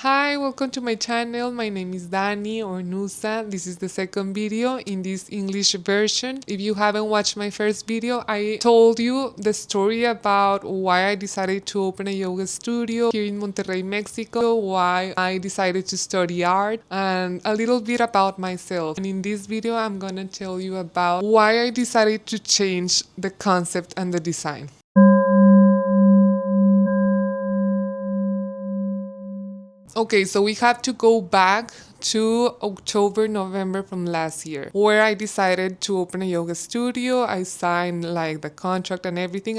Hi, welcome to my channel. My name is Dani or Nusa. This is the second video in this English version. If you haven't watched my first video, I told you the story about why I decided to open a yoga studio here in Monterrey, Mexico, why I decided to study art, and a little bit about myself. And in this video, I'm gonna tell you about why I decided to change the concept and the design. Okay, so we have to go back to October, November from last year, where I decided to open a yoga studio. I signed like the contract and everything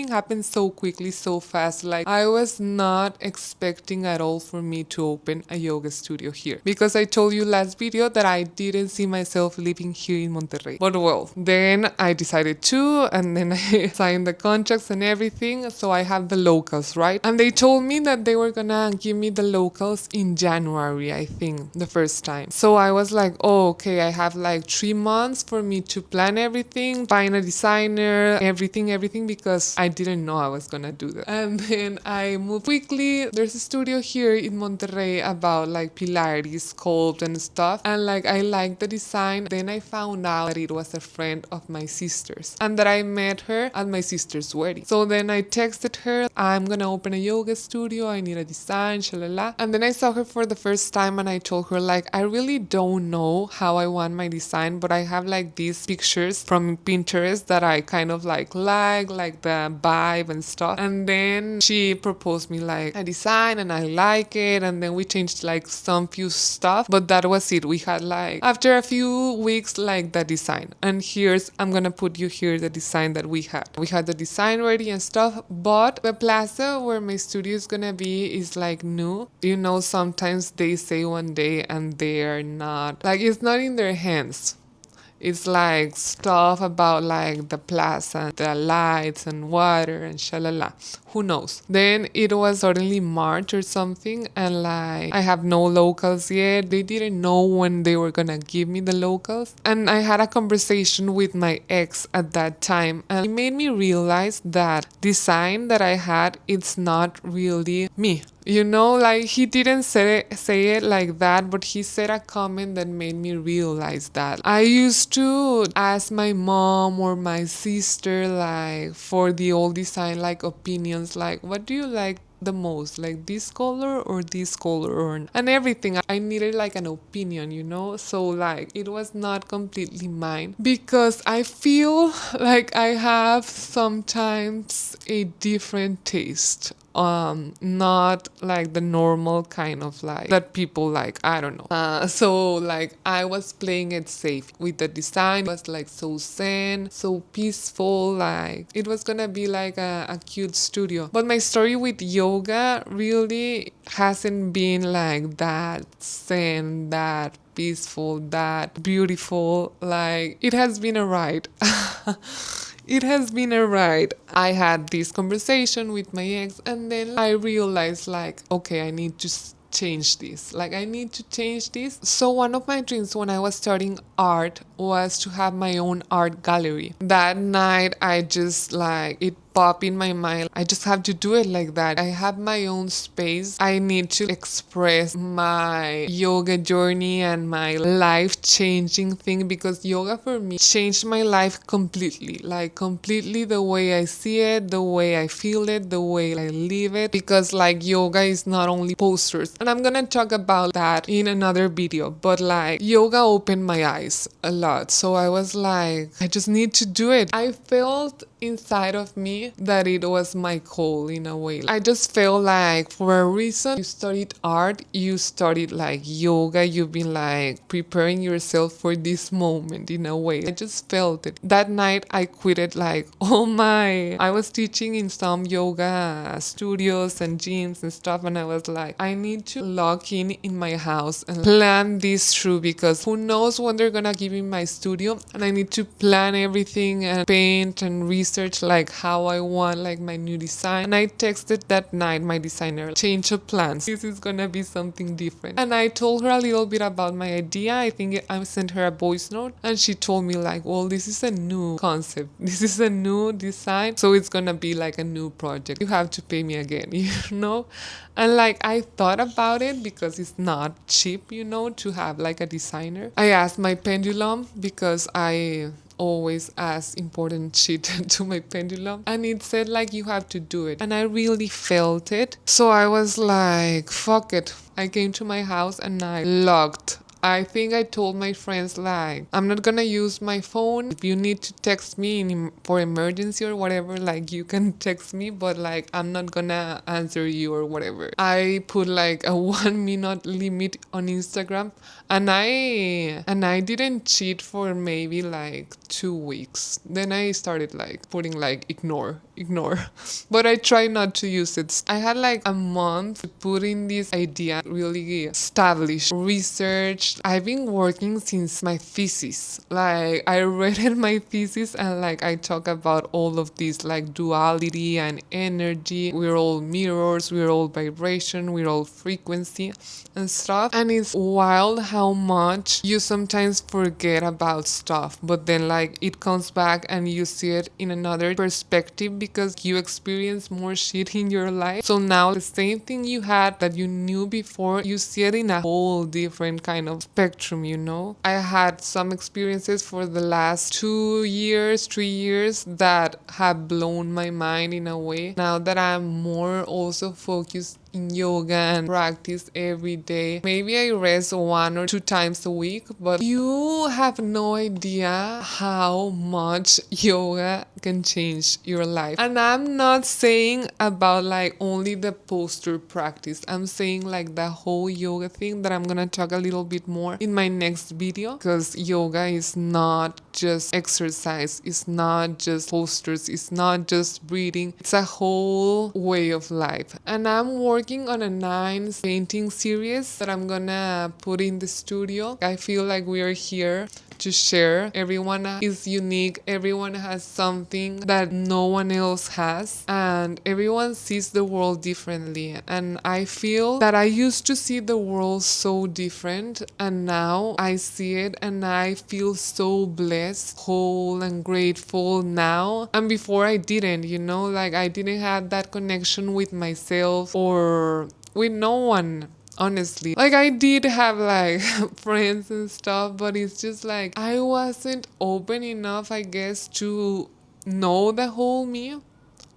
happened so quickly, so fast. Like I was not expecting at all for me to open a yoga studio here because I told you last video that I didn't see myself living here in Monterrey. But well, then I decided to, and then I signed the contracts and everything. So I have the locals, right? And they told me that they were gonna give me the locals in January, I think, the first time. So I was like, oh, okay, I have like 3 months for me to plan everything, find a designer, everything, because I didn't know I was gonna do that. And then I moved quickly. There's a studio here in Monterrey about like Pilates, sculpt and stuff. And like I liked the design. Then I found out that it was a friend of my sister's and that I met her at my sister's wedding. So then I texted her, I'm gonna open a yoga studio, I need a design, shalala. And then I saw her for the first time and I told her like, I really don't know how I want my design, but I have like these pictures from Pinterest that I kind of like the vibe and stuff. And then she proposed me like a design and I like it. And then we changed like some few stuff, but that was it. We had like, after a few weeks, like the design. And I'm gonna put you here the design that we had. We had the design ready and stuff, but the plaza where my studio is gonna be is like new. You know, sometimes they say one day and they are not, like it's not in their hands. It's like stuff about like the plaza, the lights and water and shalala. Who knows? Then it was suddenly March or something, and like I have no locals yet. They didn't know when they were gonna give me the locals. And I had a conversation with my ex at that time, and it made me realize that design that I had, it's not really me. You know, like he didn't say it like that, but he said a comment that made me realize that. I used to ask my mom or my sister, like, for the old design, like, opinions, like, what do you like the most, like this color or this color, or and everything. I needed like an opinion, you know, so like it was not completely mine because I feel like I have sometimes a different taste, not like the normal kind of like that people like, I don't know. So like I was playing it safe with the design. It was like so zen, so peaceful, like it was gonna be like a cute studio. But my story with yoga really hasn't been like that zen, that peaceful, that beautiful. Like it has been a ride. It has been a ride. I had this conversation with my ex, and then I realized, like, okay, I need to change this. Like, I need to change this. So, one of my dreams when I was studying art was to have my own art gallery. That night, I just like it pop in my mind. I just have to do it like that. I have my own space. I need to express my yoga journey and my life changing thing, because yoga for me changed my life completely. Like completely the way I see it, the way I feel it, the way I live it. Because like yoga is not only postures. And I'm gonna talk about that in another video. But like yoga opened my eyes a lot. So I was like, I just need to do it. I felt inside of me that it was my call in a way. I just felt like for a reason you studied art, you studied like yoga, you've been like preparing yourself for this moment in a way. I just felt it. That night I quitted like I was teaching in some yoga studios and gyms and stuff, and I was like, I need to lock in my house and plan this through, because who knows when they're gonna give me my studio, and I need to plan everything and paint and research research like how I want like my new design. And I texted that night my designer, change of plans. This is gonna be something different. And I told her a little bit about my idea. I think I sent her a voice note and she told me like, well, this is a new concept. This is a new design. So it's gonna be like a new project. You have to pay me again, you know? And like I thought about it because it's not cheap, you know, to have like a designer. I asked my pendulum because I always ask important shit to my pendulum, and it said like you have to do it, and I really felt it. So I was like, fuck it. I came to my house and I logged. I think I told my friends like, I'm not gonna use my phone. If you need to text me for emergency or whatever, like you can text me, but like I'm not gonna answer you or whatever. I put like a 1 minute limit on Instagram, and I didn't cheat for maybe like 2 weeks. Then I started like putting like ignore. But I try not to use it. I had like a month to put in this idea, really established research. I've been working since my thesis. Like I read in my thesis and like I talk about all of this like duality and energy. We're all mirrors, we're all vibration, we're all frequency and stuff. And it's wild how much you sometimes forget about stuff, but then like it comes back and you see it in another perspective because you experience more shit in your life. So now the same thing you had that you knew before, you see it in a whole different kind of spectrum, you know? I had some experiences for the last 2 years, 3 years that have blown my mind in a way. Now that I'm more also focused in yoga and practice every day. Maybe I rest 1 or 2 times a week, but you have no idea how much yoga can change your life. And I'm not saying about like only the posture practice. I'm saying like the whole yoga thing that I'm gonna talk a little bit more in my next video, because yoga is not just exercise, it's not just postures, it's not just breathing, it's a whole way of life. And I'm working on a 9 painting series that I'm gonna put in the studio. I feel like we are here to share. Everyone is unique, everyone has something that no one else has, and everyone sees the world differently. And I feel that I used to see the world so different, and now I see it and I feel so blessed, whole and grateful now. And before I didn't, you know, like I didn't have that connection with myself or with no one. Honestly, like I did have like friends and stuff, but it's just like I wasn't open enough, I guess, to know the whole me,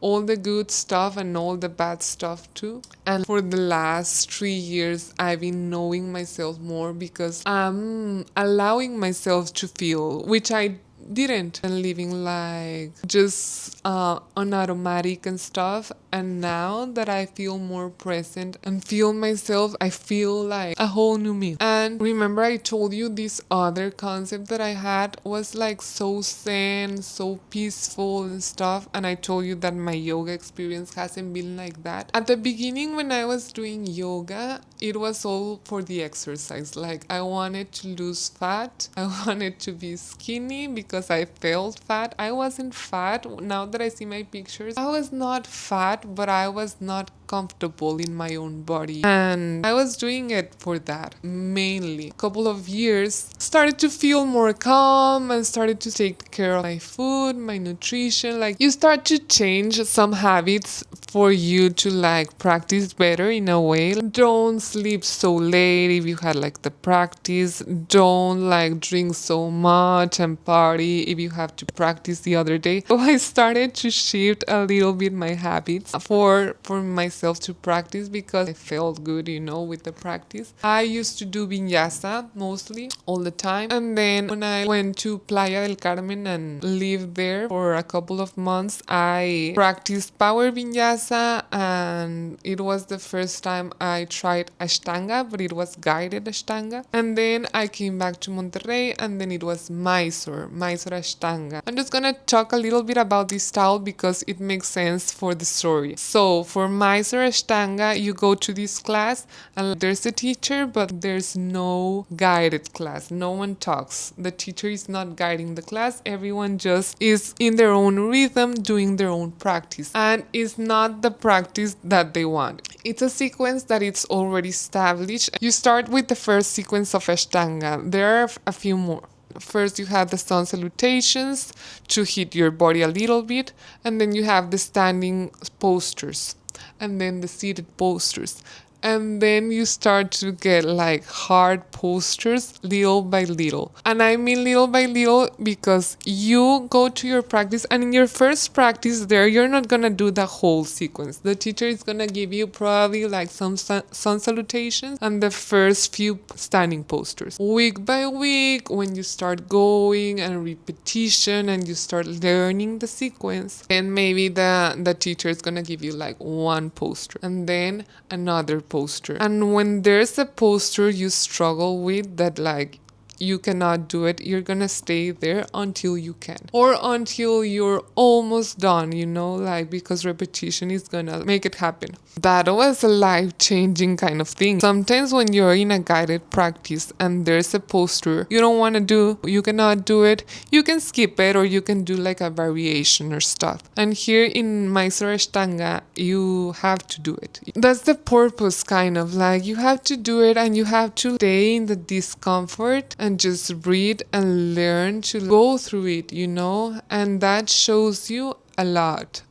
all the good stuff and all the bad stuff too. And for the last 3 years, I've been knowing myself more because I'm allowing myself to feel, which I didn't, and living like just on automatic and stuff. And now that I feel more present and feel myself, I feel like a whole new me. And remember I told you this other concept that I had was like so zen, so peaceful and stuff, and I told you that my yoga experience hasn't been like that. At the beginning when I was doing yoga, it was all for the exercise. Like I wanted to lose fat, I wanted to be skinny because I felt fat. I wasn't fat. Now that I see my pictures, I was not fat, but I was not comfortable in my own body, and I was doing it for that mainly. A couple of years started to feel more calm and started to take care of my food, my nutrition. Like you start to change some habits for you to like practice better in a way. Don't sleep so late if you had like the practice. Don't like drink so much and party if you have to practice the other day. So I started to shift a little bit my habits for myself to practice because I felt good, you know, with the practice. I used to do vinyasa mostly all the time, and then when I went to Playa del Carmen and lived there for a couple of months, I practiced power vinyasa, and it was the first time I tried Ashtanga, but it was guided Ashtanga. And then I came back to Monterrey, and then it was Mysore Mysore Ashtanga. I'm just gonna talk a little bit about this style because it makes sense for the story. So for Mysore Ashtanga, you go to this class and there's a teacher, but there's no guided class. No one talks. The teacher is not guiding the class. Everyone just is in their own rhythm, doing their own practice. And it's not the practice that they want. It's a sequence that it's already established. You start with the first sequence of Ashtanga. There are a few more. First, you have the sun salutations to hit your body a little bit, and then you have the standing postures, and then the seated postures. And then you start to get like hard postures little by little. And I mean little by little because you go to your practice, and in your first practice there, you're not gonna do the whole sequence. The teacher is gonna give you probably like some sun salutations and the first few standing postures. Week by week, when you start going and repetition and you start learning the sequence, then maybe the teacher is gonna give you like one poster and then another poster. And when there's a poster you struggle with that like you cannot do it, you're gonna stay there until you can, or until you're almost done, you know, like, because repetition is gonna make it happen. That was a life-changing kind of thing. Sometimes when you're in a guided practice and there's a poster you don't want to do, you cannot do it, you can skip it or you can do like a variation or stuff. And here in Mysore Ashtanga, you have to do it. That's the purpose, kind of like you have to do it and you have to stay in the discomfort and just breathe and learn to go through it, you know, and that shows you a lot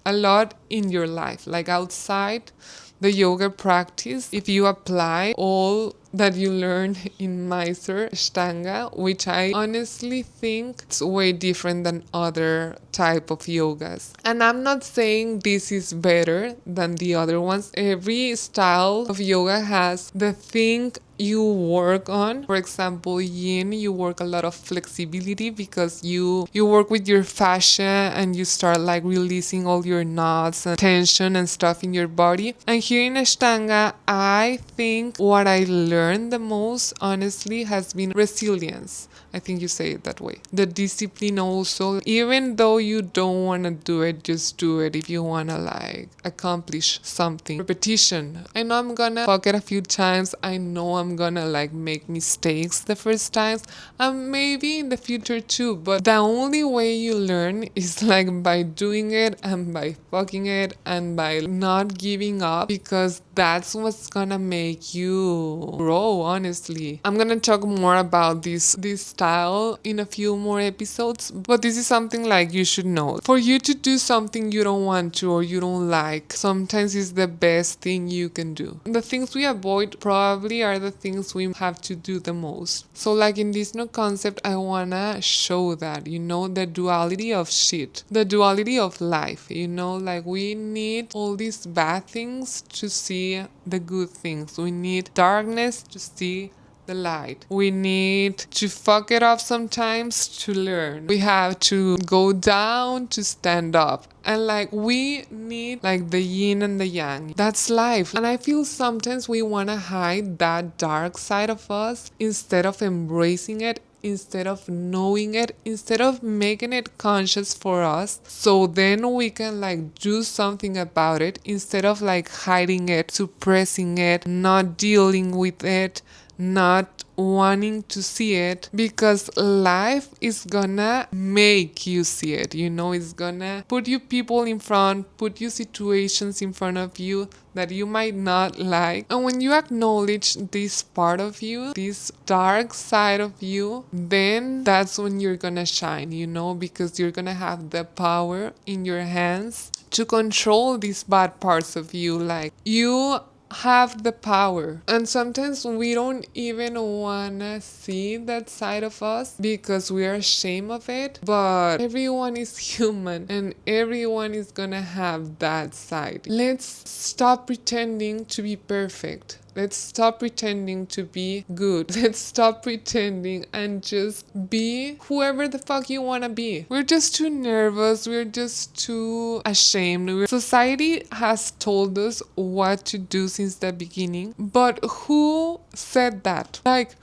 in your life, like outside the yoga practice. If you apply all that you learn in Mysore Ashtanga, which I honestly think it's way different than other type of yogas. And I'm not saying this is better than the other ones. Every style of yoga has the thing you work on. For example, yin, you work a lot of flexibility because you work with your fascia and you start like releasing all your knots and tension and stuff in your body. And here in Ashtanga, I think what I learned the most, honestly, has been resilience. I think you say it that way. The discipline also. Even though you don't want to do it, just do it if you want to like accomplish something. Repetition. I know I'm gonna fuck it a few times. I know I'm gonna like make mistakes the first times, and maybe in the future too, but the only way you learn is like by doing it and by fucking it and by not giving up, because that's what's gonna make you grow, honestly. I'm gonna talk more about this style in a few more episodes, but this is something like you should know. For you to do something you don't want to or you don't like, sometimes is the best thing you can do. The things we avoid probably are the things we have to do the most. So like in this new concept, I wanna show that, you know, the duality of shit, the duality of life, you know, like we need all these bad things to see the good things. We need darkness to see the light. We need to fuck it up sometimes to learn. We have to go down to stand up. And like we need like the yin and the yang. That's life. And I feel sometimes we want to hide that dark side of us instead of embracing it, instead of knowing it, instead of making it conscious for us, so then we can like do something about it, instead of like hiding it, suppressing it, not dealing with it, not wanting to see it, because life is gonna make you see it, you know, it's gonna put you people in front, put you situations in front of you that you might not like. And when you acknowledge this part of you, this dark side of you, then that's when you're gonna shine, you know, because you're gonna have the power in your hands to control these bad parts of you. Like you have the power, and sometimes we don't even wanna see that side of us because we are ashamed of it, but everyone is human and everyone is gonna have that side. Let's stop pretending to be perfect. Let's stop pretending to be good. Let's stop pretending and just be whoever the fuck you wanna be. We're just too nervous. We're just too ashamed. Society has told us what to do since the beginning, but who said that? Like,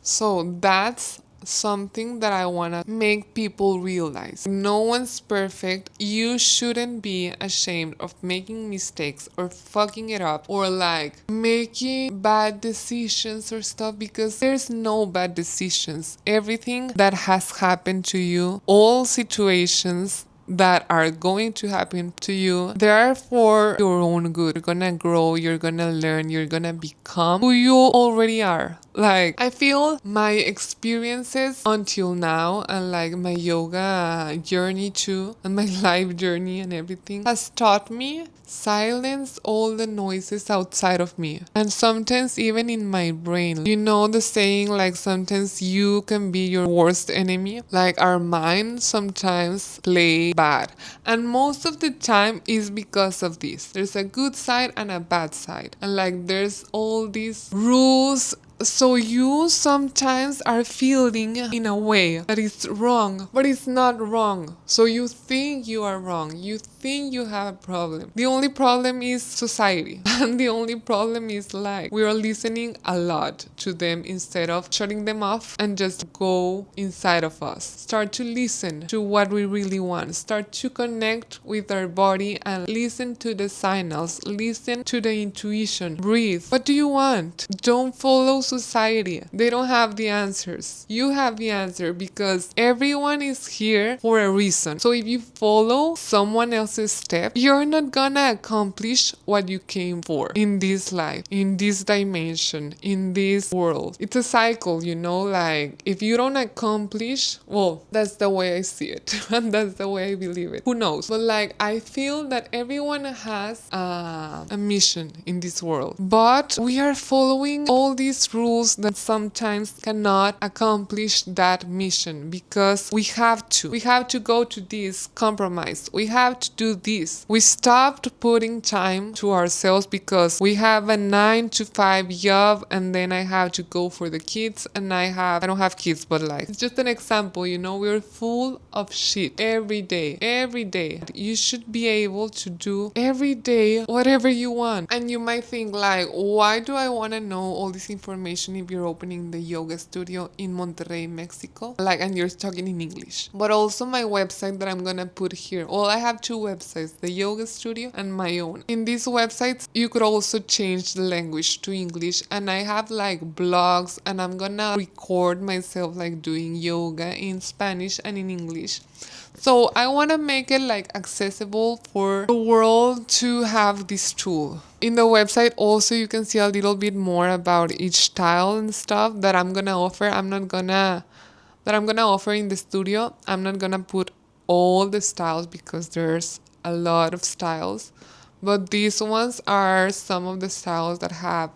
so that's something that I want to make people realize. No one's perfect. You shouldn't be ashamed of making mistakes or fucking it up or like making bad decisions or stuff, because there's no bad decisions. Everything that has happened to you, all situations that are going to happen to you, they are for your own good. You're gonna grow, you're gonna learn, you're gonna become who you already are. Like, I feel my experiences until now and like my yoga journey too, and my life journey and everything has taught me silence all the noises outside of me, and sometimes even in my brain. You know the saying, like, sometimes you can be your worst enemy. Like, our mind sometimes play bad, and most of the time is because of this. There's a good side and a bad side, and like there's all these rules. So you sometimes are feeling in a way that is wrong, but it's not wrong. So you think you are wrong. You think you have a problem. The only problem is society. And the only problem is like we are listening a lot to them instead of shutting them off and just go inside of us. Start to listen to what we really want. Start to connect with our body and listen to the signals. Listen to the intuition. Breathe. What do you want? Don't follow society. They don't have the answers. You have the answer, because everyone is here for a reason. So if you follow someone else's step, you're not gonna accomplish what you came for in this life, in this dimension, in this world. It's a cycle, you know, like if you don't accomplish, well, that's the way I see it. And that's the way I believe it. Who knows? But like, I feel that everyone has a mission in this world. But we are following all these rules that sometimes cannot accomplish that mission, because we have to. We have to go to this compromise. We have to do this. We stopped putting time to ourselves because we have a 9 to 5 job, and then I have to go for the kids, and I don't have kids, but like, it's just an example, you know, we're full of shit every day. Every day. You should be able to do every day whatever you want. And you might think like, why do I want to know all this information if you're opening the yoga studio in Monterrey, Mexico? Like, and you're talking in English. But also my website that I'm gonna put here. Well, I have two websites, the yoga studio and my own. In these websites, you could also change the language to English, and I have like blogs, and I'm gonna record myself like doing yoga in Spanish and in English. So I want to make it like accessible for the world to have this tool. In the website also you can see a little bit more about each style and stuff that I'm gonna offer. I'm gonna offer in the studio. I'm not gonna put all the styles because there's a lot of styles. But these ones are some of the styles that have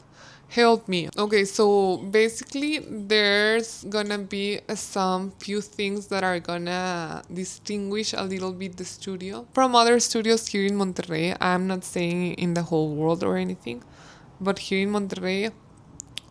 helped me. Okay, so basically there's gonna be some few things that are gonna distinguish a little bit the studio from other studios here in Monterrey. I'm not saying in the whole world or anything, but here in Monterrey,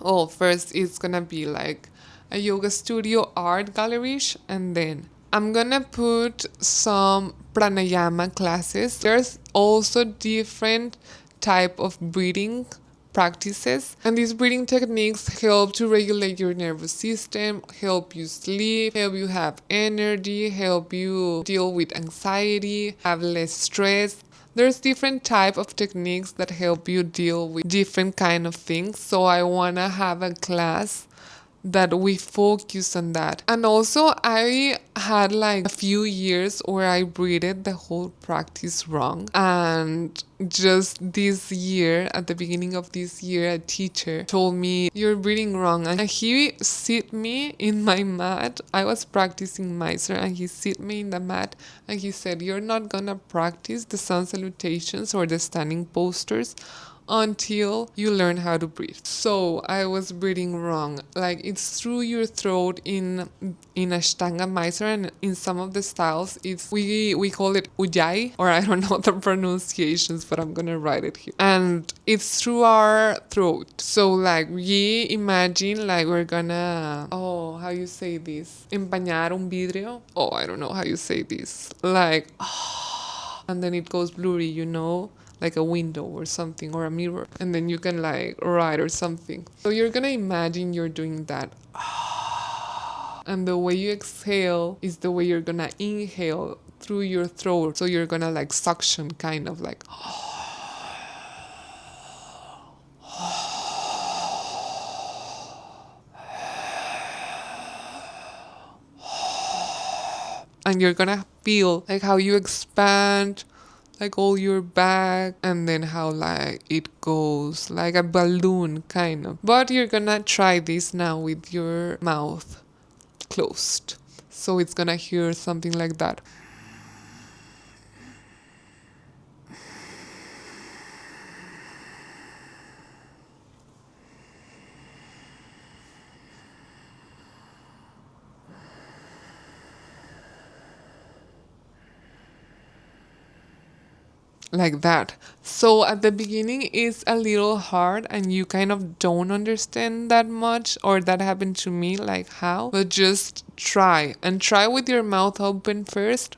oh, first it's gonna be like a yoga studio, art galleries, and then I'm gonna put some pranayama classes. There's also different type of breathing practices, and these breathing techniques help to regulate your nervous system, help you sleep, help you have energy, help you deal with anxiety, have less stress. There's different type of techniques that help you deal with different kind of things. So I want to have a class that we focus on that. And also I had like a few years where I breathed the whole practice wrong. And just this year, at the beginning of this year, a teacher told me, you're breathing wrong. And he sit me in my mat. I was practicing Mysore, and he sit me in the mat and he said, you're not gonna practice the sun salutations or the standing postures until you learn how to breathe. So I was breathing wrong. Like, it's through your throat in Ashtanga Mysore, and in some of the styles it's we call it Ujjayi, or I don't know the pronunciations, but I'm gonna write it here. And it's through our throat. So like, we imagine like we're gonna, oh, how you say this? Empañar un vidrio? Oh, I don't know how you say this. Like, and then it goes blurry, you know, like a window or something, or a mirror, and then you can like write or something. So you're gonna imagine you're doing that. And the way you exhale is the way you're gonna inhale through your throat. So you're gonna like suction, kind of like. And you're gonna feel like how you expand like all your back, and then how like it goes like a balloon kind of. But you're gonna try this now with your mouth closed, so it's gonna hear something like that. Like that. So at the beginning it's a little hard and you kind of don't understand that much, or that happened to me, like how. But just try, and try with your mouth open first.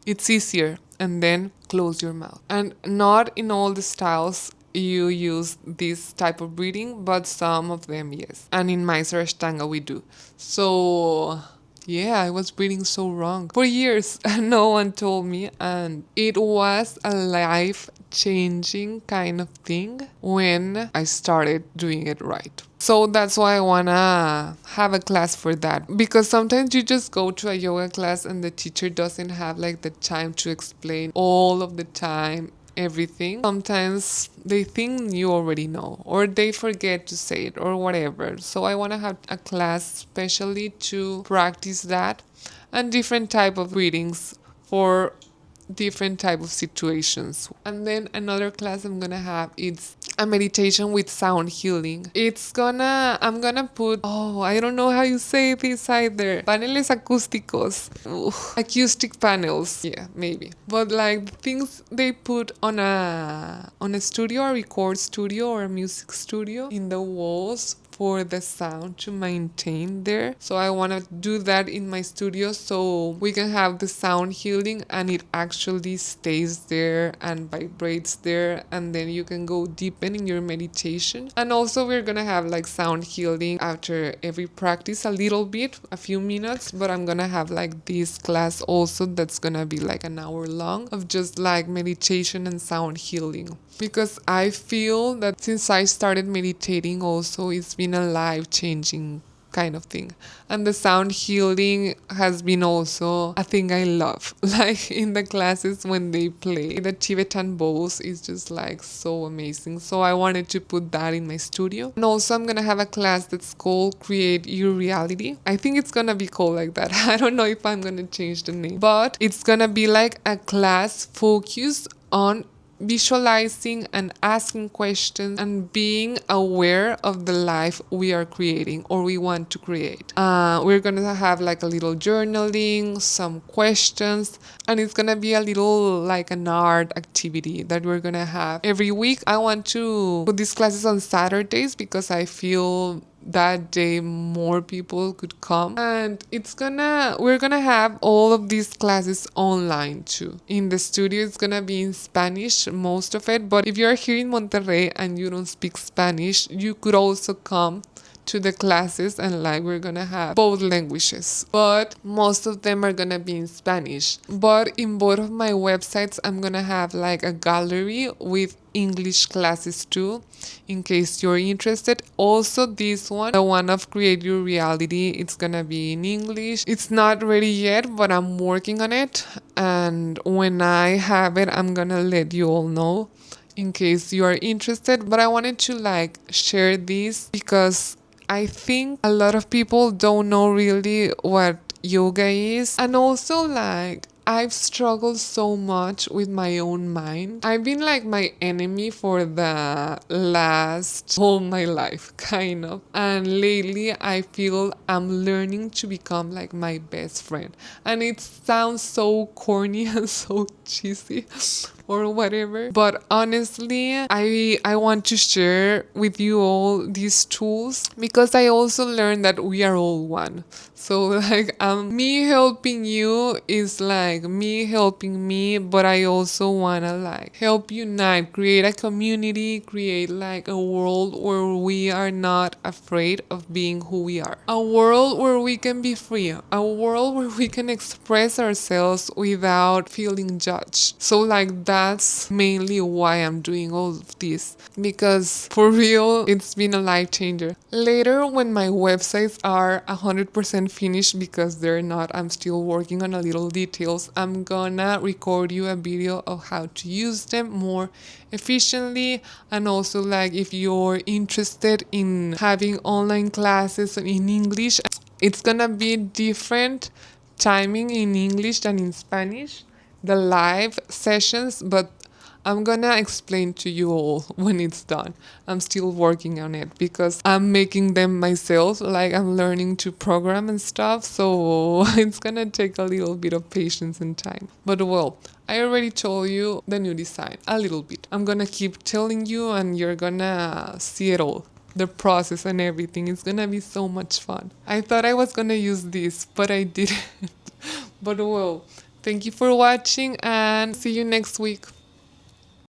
It's easier. And then close your mouth. And not in all the styles you use this type of breathing, but some of them, yes. And in Mysore Ashtanga we do. So yeah, I was breathing so wrong for years. No one told me, and it was a life changing kind of thing when I started doing it right. So that's why I wanna have a class for that, because sometimes you just go to a yoga class and the teacher doesn't have like the time to explain all of the time everything. Sometimes they think you already know, or they forget to say it, or whatever. So I want to have a class specially to practice that, and different type of readings for different type of situations. And then another class I'm gonna have is a meditation with sound healing. I'm gonna put, oh, I don't know how you say this either, paneles acústicos. Acoustic panels, yeah, maybe. But like the things they put on a studio, a record studio or a music studio, in the walls for the sound to maintain there. So I want to do that in my studio, so we can have the sound healing and it actually stays there and vibrates there, and then you can go deepen in your meditation. And also we're gonna have like sound healing after every practice, a little bit, a few minutes. But I'm gonna have like this class also that's gonna be like an hour long of just like meditation and sound healing, because I feel that since I started meditating also, it's been a life-changing kind of thing. And the sound healing has been also a thing I love. Like in the classes when they play the Tibetan bowls is just like so amazing. So I wanted to put that in my studio. And also I'm gonna have a class that's called Create Your Reality. I think it's gonna be called like that. I don't know if I'm gonna change the name. But it's gonna be like a class focused on visualizing and asking questions and being aware of the life we are creating or we want to create. We're gonna have like a little journaling, some questions, and it's gonna be a little like an art activity that we're gonna have every week. I want to put these classes on Saturdays because I feel that day more people could come, and we're gonna have all of these classes online too. In the studio it's gonna be in Spanish, most of it, but if you're here in Monterrey and you don't speak Spanish, you could also come to the classes, and like we're gonna have both languages, but most of them are gonna be in Spanish. But in both of my websites I'm gonna have like a gallery with English classes too, in case you're interested. Also this one, the one of Create Your Reality, it's gonna be in English. It's not ready yet, but I'm working on it, and when I have it I'm gonna let you all know in case you are interested. But I wanted to like share this because I think a lot of people don't know really what yoga is. And also like I've struggled so much with my own mind. I've been like my enemy for the last all my life, kind of. And lately I feel I'm learning to become like my best friend. And it sounds so corny and so cheesy, or whatever. But honestly, I want to share with you all these tools because I also learned that we are all one. So like me helping you is like me helping me, but I also wanna like help unite, create a community, create like a world where we are not afraid of being who we are. A world where we can be free, a world where we can express ourselves without feeling judged. So like that's mainly why I'm doing all of this, because for real it's been a life changer. Later when my websites are 100% finished, because they're not, I'm still working on a little details, I'm gonna record you a video of how to use them more efficiently. And also like if you're interested in having online classes in English, it's gonna be different timing in English than in Spanish, the live sessions, but I'm gonna explain to you all when it's done. I'm still working on it because I'm making them myself, like I'm learning to program and stuff, so it's gonna take a little bit of patience and time. But well, I already told you the new design, a little bit. I'm gonna keep telling you and you're gonna see it all. The process and everything. It's gonna be so much fun. I thought I was gonna use this, but I didn't. But well, thank you for watching and see you next week.